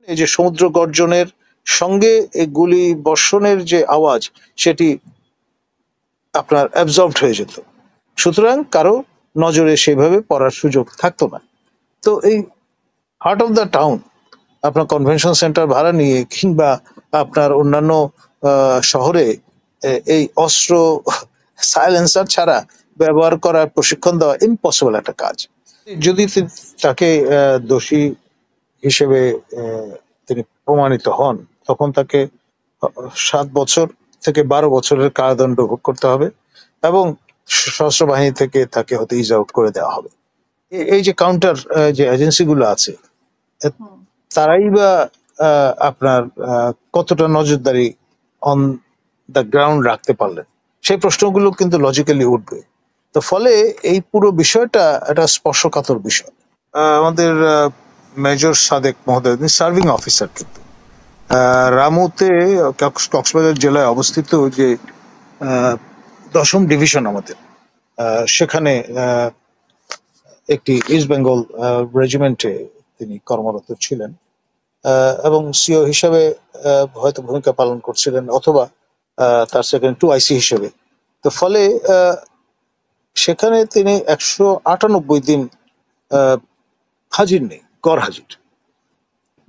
এই যে সমুদ্র গর্জনের সঙ্গে এই গুলি বর্ষণের যে আওয়াজ সেটি আপনার অ্যাবজর্বড হয়ে যেত, সুতরাং কারো নজরে সেভাবে পড়ার সুযোগ থাকতো না। তো এই হার্ট অফ দ্য টাউন আপনার কনভেনশন সেন্টার ভাড়া নিয়ে কিংবা আপনার অন্যান্য শহরে এই অস্ত্র সাইলেন্সার ছাড়া ব্যবহার করার প্রশিক্ষণ দেওয়া ইম্পসিবল একটা কাজ। যদি তাকে দোষী হিসেবে তিনি প্রমাণিত হন, তখন তাকে 7 বছর থেকে 12 বছরের কারাদণ্ড ভোগ করতে হবে এবং সশস্ত্র বাহিনী থেকে তাকে হয়তো ইজ আউট করে দেওয়া হবে। এই যে কাউন্টার যে এজেন্সি গুলো আছে, তারাই বা আপনার কতটা নজরদারি অন দ্য গ্রাউন্ড রাখতে পারলেন, সেই প্রশ্নগুলো কিন্তু লজিক্যালি উঠবে। তো ফলে এই পুরো বিষয়টা একটা স্পর্শকাতর বিষয়। আমাদের মেজর সাদেক মহোদয় সার্ভিং অফিসার, কিন্তু রামুতে কক্সবাজার জেলায় অবস্থিত যে 10ম ডিভিশন আমাদের, সেখানে একটি ইস্ট বেঙ্গল রেজিমেন্টে তিনি কর্মরত ছিলেন এবং সিও হিসেবে হয়তো ভূমিকা পালন করছিলেন, অথবা তার সেকেন্ড 2 IC হিসেবে। তো ফলে সেখানে তিনি 198 দিন হাজির নেই, গড় হাজির।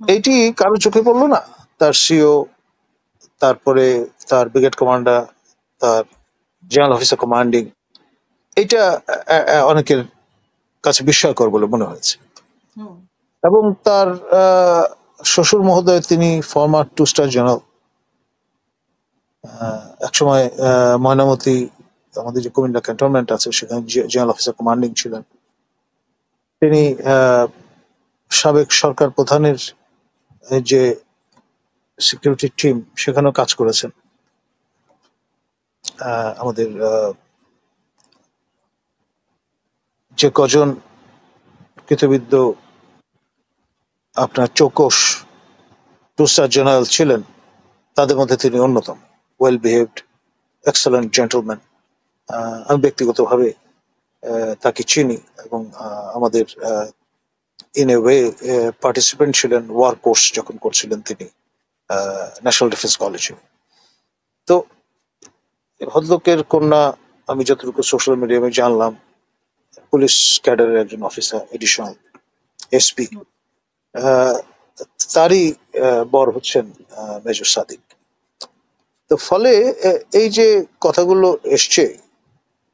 এইটি কারো চোখে পড়লো না? তার সিও, তারপরে তার ব্রিগেড কমান্ডার, তার জেনারেল অফিসার কমান্ডিং, এটা অনেকের কাছে বিস্ময়কর বলে মনে হয়েছে। এবং তার শ্বশুর মহোদয়, তিনি ফর্মার 2-স্টার জেনারেল, একসময় ময়নামতি আমাদের যে কুমিল্লা ক্যান্টনমেন্ট আছে সেখানে জেনারেল অফিসার কমান্ডিং ছিলেন। তিনি সাবেক সরকার প্রধানের যে সিকিউরিটি টিম সেখানেও কাজ করেছেন। আমাদের যে কজন কৃতবিদ্য আপনার চৌকস 2-স্টার জেনারেল ছিলেন, তাদের মধ্যে তিনি অন্যতম। Well behaved, excellent gentleman. আমি ব্যক্তিগতভাবে তাকে চিনি এবং আমাদের ইন এ ওয়ে পার্টিসিপেন্ট ছিলেন ওয়ার কোর্স যখন করছিলেন তিনি ন্যাশনাল ডিফেন্স কলেজে। তো ভদ্রলোকের কন্যা, আমি যতটুকু সোশ্যাল মিডিয়ামে জানলাম, পুলিশ ক্যাডারের একজন অফিসার, এডিশনাল SP, তারই বর হচ্ছেন মেজর সাদিক। তো ফলে এই যে কথাগুলো এসছে,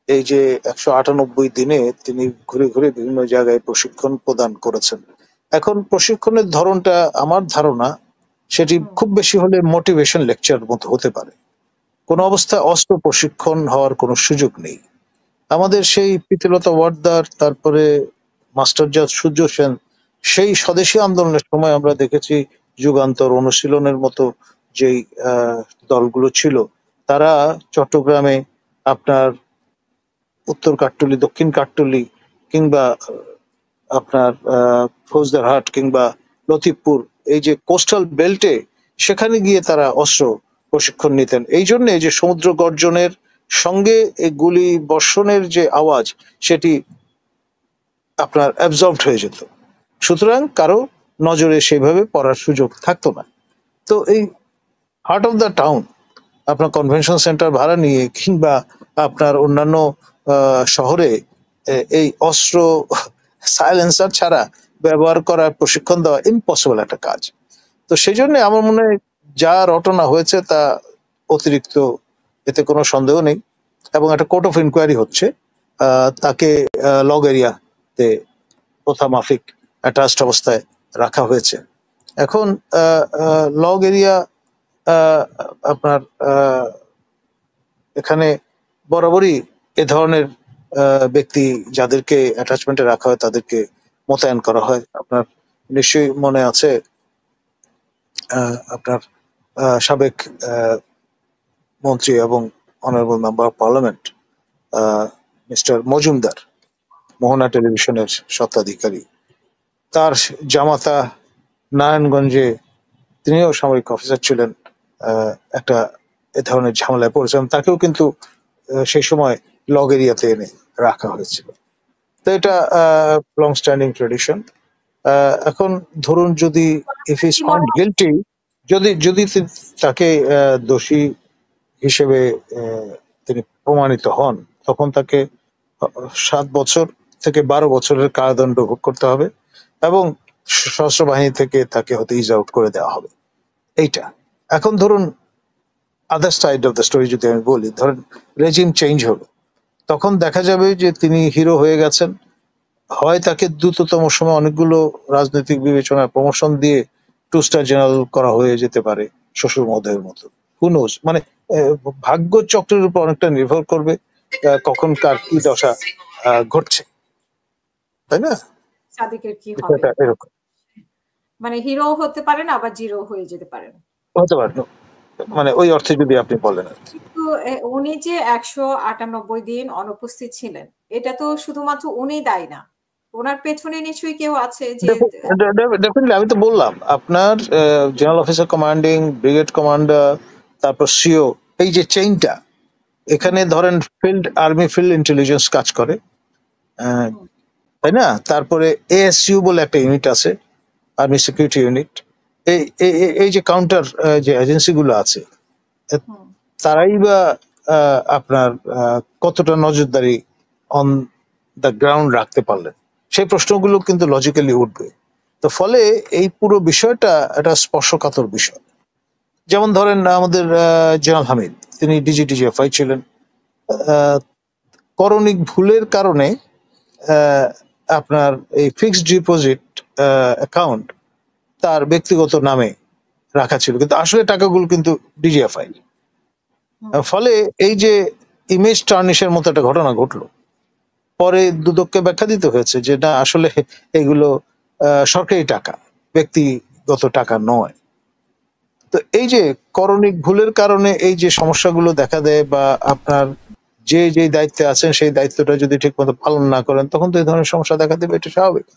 এই যে 198 দিনে তিনি ঘুরে ঘুরে বিভিন্ন জায়গায় প্রশিক্ষণ প্রদান করেছেন, এখন প্রশিক্ষণের ধরনটা আমার ধারণা সেটি খুব বেশি হলে মোটিভেশন লেকচার মতো হতে পারে। কোনো অবস্থায় অস্ত্র প্রশিক্ষণ হওয়ার কোনো সুযোগ নেই। আমাদের সেই প্রীতিলতা ওয়াদ্দার, তারপরে মাস্টারজাদ সূর্য সেন, সেই স্বদেশী আন্দোলনের সময় আমরা দেখেছি যুগান্তর, অনুশীলনের মতো যেই দলগুলো ছিল, তারা চট্টগ্রামে আপনার উত্তর কাট্টলি, দক্ষিণ কাট্টলি, কিংবা আপনার ফৌজদারহাট কিংবা লতিফপুর, এই যে কোস্টাল বেল্টে, সেখানে গিয়ে তারা অস্ত্র প্রশিক্ষণ নিতেন। এই জন্য যে সমুদ্র গর্জনের সঙ্গে এই গুলি বর্ষণের যে আওয়াজ সেটি আপনার অ্যাবজর্বড হয়ে যেত, সুতরাং কারো নজরে সেভাবে পড়ার সুযোগ থাকতো না। তো এই হার্ট অফ দ্য টাউন আপনার কনভেনশন সেন্টার ভাড়া নিয়ে কিংবা আপনার অন্যান্য শহরে এই অস্ত্র সাইলেন্সার ছাড়া ব্যবহার করার প্রশিক্ষণ দেওয়া ইম্পসিবল একটা কাজ। তো সেই জন্য আমার মনে হয় যা রটনা হয়েছে তা অতিরিক্ত, এতে কোনো সন্দেহ নেই। এবং একটা কোর্ট অফ ইনকোয়ারি হচ্ছে, তাকে লগ এরিয়াতে প্রথা মাফিক অ্যাটাচড অবস্থায় রাখা হয়েছে। এখন লগ এরিয়া আপনার এখানে বরাবরই এ ধরনের ব্যক্তি যাদেরকে অ্যাটাচমেন্টে রাখা হয় তাদেরকে মোতায়েন করা হয়। আপনার নিশ্চয়ই মনে আছে আপনার সাবেক মন্ত্রী এবং honourable member of parliament mister Majumdar, Mohona টেলিভিশনের স্বত্বাধিকারী, তার জামাতা নারায়ণগঞ্জে, তিনিও সামরিক অফিসার ছিলেন, একটা এ ধরনের ঝামেলায় পড়েছেন, তাকেও কিন্তু সেই সময় লগ এরিয়াতে এনে রাখা হয়েছিল। তো এটা লং স্ট্যান্ডিং ট্রেডিশন। এখন ধরুন যদি ইফ ইজ কি ফাউন্ড মনে হয়? গিলটি, যদি যদি তাকে দোষী হিসেবে তিনি প্রমাণিত হন, তখন তাকে 7 বছর থেকে 12 বছরের কারাদণ্ড ভোগ করতে হবে এবং সশস্ত্র বাহিনী থেকে তাকে হয়তো ইজ আউট করে দেওয়া হবে। এইটা এখন ধরুন other side of the story যদি আমি বলি, ধরেন রেজিম চেঞ্জ হলো, তখন দেখা যাবে যে তিনি হিরো হয়ে গেছেন, হয় তাকে দ্রুততম সময় অনেকগুলো রাজনৈতিক বিবেচনায় প্রমোশন দিয়ে 2 স্টার জেনারেল করা হয়ে যেতে পারে শ্বশুর মহোদয়ের মতো, হুনোজ, মানে ভাগ্য চক্রের উপর অনেকটা নির্ভর করবে কখন কার কি দশা ঘটছে, তাই না? সাদিকের কি হবে? বিষয়টা এরকম মানে হিরো হতে পারেন, আবার জিরো হয়ে যেতে পারেন। হতে পারে, হুম। মানে ওই অর্থে যদি আপনি বলেন আর কি। কিন্তু উনি যে 198 দিন অনুপস্থিত ছিলেন, এটা তো শুধুমাত্র উনি দায়ী না। ওনার পেছনে নিশ্চয়ই কেউ আছে যে ডেফিনেটলি, আমি তো বললাম আপনার general officer commanding, brigade commander, তারপর সিও, এই যে চেইনটা, এখানে হুম, ধরেন আর্মি ফিল্ড ইন্টেলিজেন্স কাজ করে, আহ, হুম, তাই না? তারপরে এএসইউ বলে একটা ইউনিট আছে, আর্মি সিকিউরিটি ইউনিট। এই যে কাউন্টার যে এজেন্সি গুলো আছে, এ, হুম, তারাই বা আপনার কতটা নজরদারি অন দ্য গ্রাউন্ড রাখতে পারলেন, সেই প্রশ্নগুলো কিন্তু লজিক্যালি উঠবে। তো ফলে এই পুরো বিষয়টা একটা স্পর্শকাতর বিষয়। যেমন ধরেন আমাদের জেনারেল হামিদ, তিনি ডিজিটিজিএফআই ছিলেন, আহ, করণিক ভুলের কারণে আহ, আপনার এই ফিক্সড ডিপোজিট অ্যাকাউন্ট তার ব্যক্তিগত নামে রাখা ছিল, কিন্তু আসলে টাকাগুলো কিন্তু ডিজিএফআই। হুম, ফলে এই যে ইমেজ টার্নিশের মতো একটা ঘটনা ঘটলো, পরে দুদককে ব্যাখ্যা দিতে হয়েছে যে না, আসলে এগুলো সরকারি টাকা, ব্যক্তিগত টাকা নয়। তো এই যে করণিক ভুলের কারণে এই যে সমস্যাগুলো দেখা দেয়, বা আপনার যে যে দায়িত্বে আছেন সেই দায়িত্বটা যদি ঠিক মতো পালন না করেন, তখন তো এই ধরনের সমস্যা দেখা দেবে, এটা স্বাভাবিক।